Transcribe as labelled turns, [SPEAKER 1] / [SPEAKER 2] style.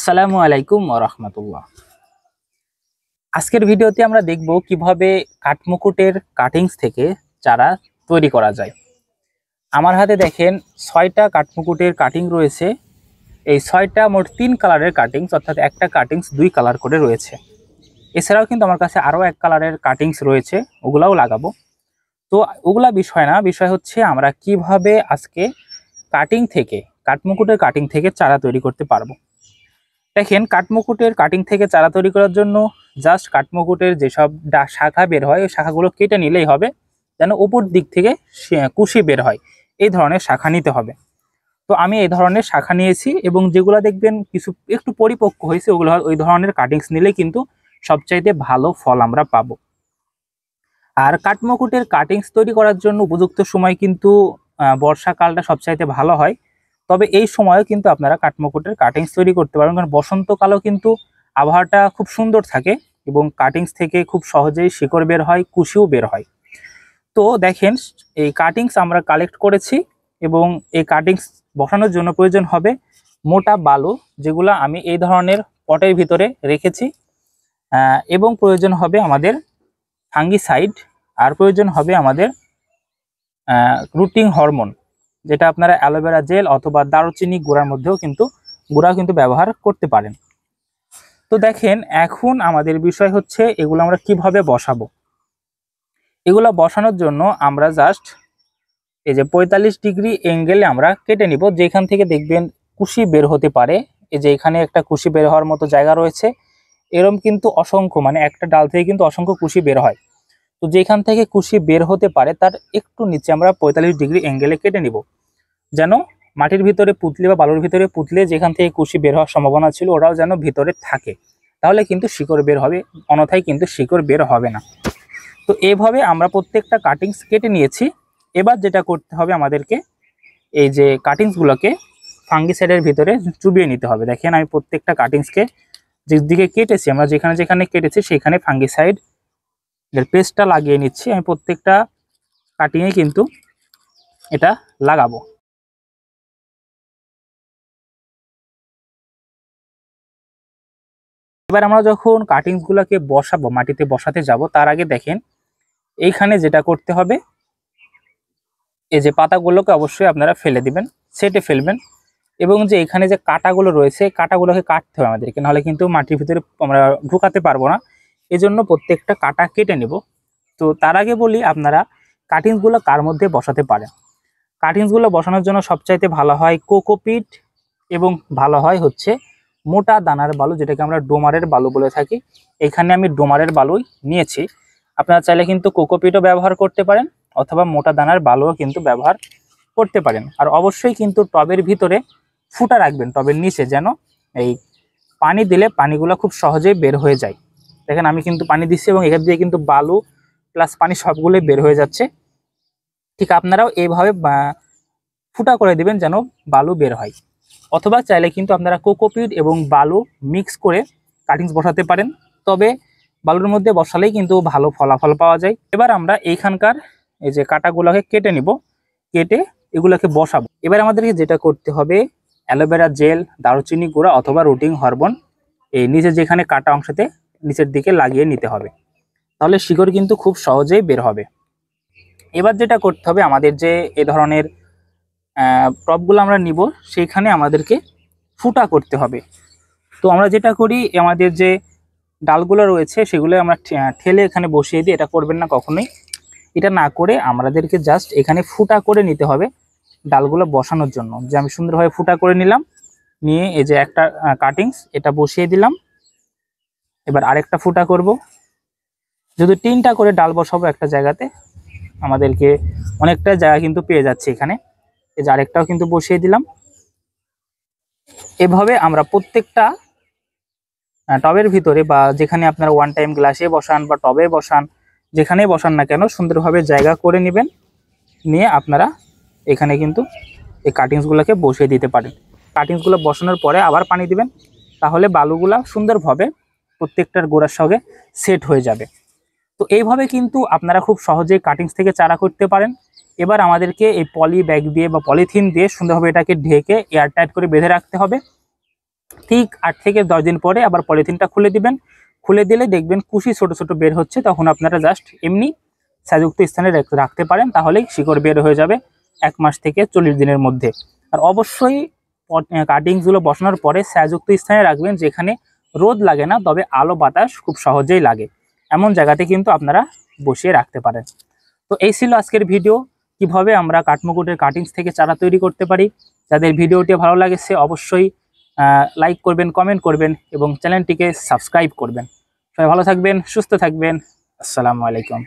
[SPEAKER 1] আসসালামু আলাইকুম ওয়া রাহমাতুল্লাহ। আজকের ভিডিওতে আমরা দেখব কিভাবে কাঠমুকুটের কাটিংস থেকে চারা তৈরি করা যায়। আমার হাতে দেখেন 6টা কাঠমুকুটের কাটিং রয়েছে। এই 6টা মোট 3 কালারের কাটিংস, অর্থাৎ একটা কাটিংস 2 কালার করে রয়েছে। এছাড়াও কিন্তু আমার কাছে আরও 1 কালারের কাটিংস রয়েছে, ওগুলাও লাগাবো। তো ওগুলা বিষয় না, বিষয় হচ্ছে আমরা কিভাবে আজকে কাঠমুকুটের কাটিং থেকে চারা তৈরি করতে পারবো। দেখেন, কাঠমুকুটের কাটিং থেকে চারা তৈরি করার জন্য জাস্ট কাঠমুকুটের যেসব শাখা বের হয় ওই শাখাগুলো কেটে নিলেই হবে, যেন উপর দিক থেকে কুশি বের হয় এই ধরনের শাখা নিতে হবে। তো আমি এই ধরনের শাখা নিয়েছি এবং যেগুলো দেখবেন কিছু একটু পরিপক্ক হয়েছে ওগুলো ওই ধরনের কাটিংস নিলে কিন্তু সবচাইতে ভালো ফল আমরা পাবো। আর কাঠমুকুটের কাটিংস তৈরি করার জন্য উপযুক্ত সময় কিন্তু বর্ষাকালটা সবচাইতে ভালো হয়। তবে এই সময়ও কিন্তু আপনারা কাঠমুকুটের কাটিংস তৈরি করতে পারেন, কারণ বসন্তকালেও কিন্তু আবহাওয়াটা খুব সুন্দর থাকে এবং কাটিংস থেকে খুব সহজেই শিকড় বের হয়, কুশিও বের হয়। তো দেখেন, এই কাটিংস আমরা কালেক্ট করেছি এবং এই কাটিংস বসানোর জন্য প্রয়োজন হবে মোটা বালু, যেগুলো আমি এই ধরনের পটের ভিতরে রেখেছি, এবং প্রয়োজন হবে আমাদের ফাঙ্গিসাইড, আর প্রয়োজন হবে আমাদের রুটিং হরমোন, যেটা আপনারা অ্যালোভেরা জেল অথবা দারুচিনি গুঁড়া কিন্তু ব্যবহার করতে পারেন। তো দেখেন, এখন আমাদের বিষয় হচ্ছে এগুলো আমরা কিভাবে বসাবো। এগুলো বসানোর জন্য আমরা জাস্ট এই যে 45 ডিগ্রি অ্যাঙ্গেলে আমরা কেটে নিব। যেখান থেকে দেখবেন কুশি বের হতে পারে, এই যে এখানে একটা কুশি বের হওয়ার মতো জায়গা রয়েছে, এরম কিন্তু অসংখ্য, মানে একটা ডাল থেকে কিন্তু অসংখ্য কুশি বের হয়। তো যেখান থেকে কুশি বের হতে পারে তার একটু নিচে আমরা 45 ডিগ্রি অ্যাঙ্গেলে কেটে নিব, যেন মাটির ভিতরে পুতলে বা বালুর ভিতরে পুতলে যেখান থেকে কুশি বের হওয়ার সম্ভাবনা ছিল ওরাও যেন ভিতরে থাকে, তাহলে কিন্তু শিকড় বের হবে, অন্যথায় কিন্তু শিকড় বের হবে না। তো এইভাবে আমরা প্রত্যেকটা কাটিংস কেটে নিয়েছি। এবার যেটা করতে হবে আমাদেরকে, এই যে কাটিংসগুলোকে ফাঙ্গিসাইডের ভিতরে চুবিয়ে নিতে হবে। দেখেন, আমি প্রত্যেকটা কাটিংসকে যেদিকে কেটেছি, আমরা যেখানে যেখানে কেটেছি সেখানে ফাঙ্গিসাইড এর পেস্টটা লাগিয়ে নিচ্ছি। আমি প্রত্যেকটা কাটিংয়ে কিন্তু এটা লাগাবো। এবার আমরা যখন কাটিংসগুলোকে বসাবো, মাটিতে বসাতে যাব, তার আগে দেখেন এইখানে যেটা করতে হবে, এই যে পাতাগুলোকে অবশ্যই আপনারা ফেলে দিবেন, সেটে ফেলবেন, এবং যে এখানে যে কাঁটাগুলো রয়েছে কাঁটাগুলোকে কাটতে হবে আমাদেরকে, নাহলে কিন্তু মাটির ভিতরে আমরা ঢুকাতে পারবো না। এজন্য প্রত্যেকটা কাঁটা কেটে নেব। তো তার আগে বলি, আপনারা কাটিংসগুলো কার মধ্যে বসাতে পারেন। কাটিংসগুলো বসানোর জন্য সবচাইতে ভালো হয় কোকোপিট, এবং ভালো হয় হচ্ছে মোটা দানার বালু, যেটাকে আমরা ডোমারের বালু বলে থাকি। এখানে আমি ডোমারের বালুই নিয়েছি। আপনারা চাইলে কিন্তু কোকোপিটও ব্যবহার করতে পারেন অথবা মোটা দানার বালুও কিন্তু ব্যবহার করতে পারেন। আর অবশ্যই কিন্তু টবের ভিতরে ফুটা রাখবেন, টবের নিচে, যেন এই পানি দিলে পানিগুলো খুব সহজেই বের হয়ে যায়। দেখেন, আমি কিন্তু পানি দিচ্ছি এবং এখান দিয়ে কিন্তু বালু প্লাস পানি সবগুলোই বের হয়ে যাচ্ছে। ঠিক আপনারাও এইভাবে ফুটা করে দিবেন যেন বালু বের হয়। অথবা চাইলে কিন্তু আপনারা কোকোপিট এবং বালু মিক্স করে কাটিংস বসাতে পারেন, তবে বালুর মধ্যে বসালেই কিন্তু ভালো ফলাফল পাওয়া যায়। এবার আমরা এইখানকার এই যে কাটাগুলোকে কেটে নিব, কেটে এগুলোকে বসাবো। এবার আমাদেরকে যেটা করতে হবে, অ্যালোভেরা জেল, দারুচিনি গুঁড়া অথবা রুটিং হরমোন এই নিচে যেখানে কাটা অংশতে নিচের দিকে লাগিয়ে নিতে হবে, তাহলে শিকড় কিন্তু খুব সহজেই বের হবে। এবার যেটা করতে হবে, আমাদের যে এ ধরনের টবগুলো আমরা নিব সেইখানে আমাদেরকে ফুটা করতে হবে। তো আমরা যেটা করি, আমাদের যে ডালগুলো রয়েছে সেগুলো আমরা ঠেলে এখানে বসিয়ে দিই। এটা করবেন না কখনোই। এটা না করে আমাদেরকে জাস্ট এখানে ফুটা করে নিতে হবে ডালগুলো বসানোর জন্য। যে আমি সুন্দরভাবে ফুটা করে নিলাম, নিয়ে এই যে একটা কাটিংস এটা বসিয়ে দিলাম। এবার আরেকটা ফুটা করব। যদি 3টা করে ডাল বসাবো একটা জায়গাতে, আমাদেরকে অনেকটা জায়গা কিন্তু পেয়ে যাচ্ছে এখানে। এই যে আরেকটাও কিন্তু বসিয়ে দিলাম। এভাবে আমরা প্রত্যেকটা টবের ভিতরে বা যেখানে আপনারা ওয়ান টাইম গ্লাসে বসান বা টবে বসান, যেখানেই বসান না কেন, সুন্দরভাবে জায়গা করে নেবেন। নিয়ে আপনারা এখানে কিন্তু এই কাটিংসগুলোকে বসিয়ে দিতে পারেন। কাটিংসগুলো বসানোর পরে আবার পানি দিবেন, তাহলে বালুগুলা সুন্দরভাবে প্রত্যেকটার গোড়ার সঙ্গে সেট হয়ে যাবে। তো এইভাবে কিন্তু আপনারা খুব সহজেই কাটিংস থেকে চারা করতে পারেন। এবার আমাদেরকে এই পলি ব্যাগ দিয়ে বা পলিথিন দিয়ে সুন্দরভাবে এটাকে ঢেকে এয়ারটাইট করে বেঁধে রাখতে হবে। ঠিক 8 থেকে 10 দিন পরে আবার পলিথিনটা খুলে দিবেন। খুলে দিলে দেখবেন কুশি ছোট ছোট বের হচ্ছে, তখন আপনারা জাস্ট এমনি ছায়াযুক্ত স্থানে রাখতে পারেন, তাহলেই শিকড় বের হয়ে যাবে 1 মাস থেকে 40 দিনের মধ্যে। আর অবশ্যই কাটিংসগুলো বসানোর পরে ছায়াযুক্ত স্থানে রাখবেন, যেখানে রোদ লাগে না তবে আলো বাতাস খুব সহজেই লাগে, এমন জায়গাতে কিন্তু আপনারা বসিয়ে রাখতে পারেন। তো এই ছিল আজকের ভিডিও, কিভাবে আমরা কাঠমুকুটের কাটিংস থেকে চারা তৈরি করতে পারি। যাদের ভিডিওটি ভালো লাগছে অবশ্যই লাইক করবেন, কমেন্ট করবেন এবং চ্যানেলটিকে সাবস্ক্রাইব করবেন। সবাই ভালো থাকবেন, সুস্থ থাকবেন। আসসালামু আলাইকুম।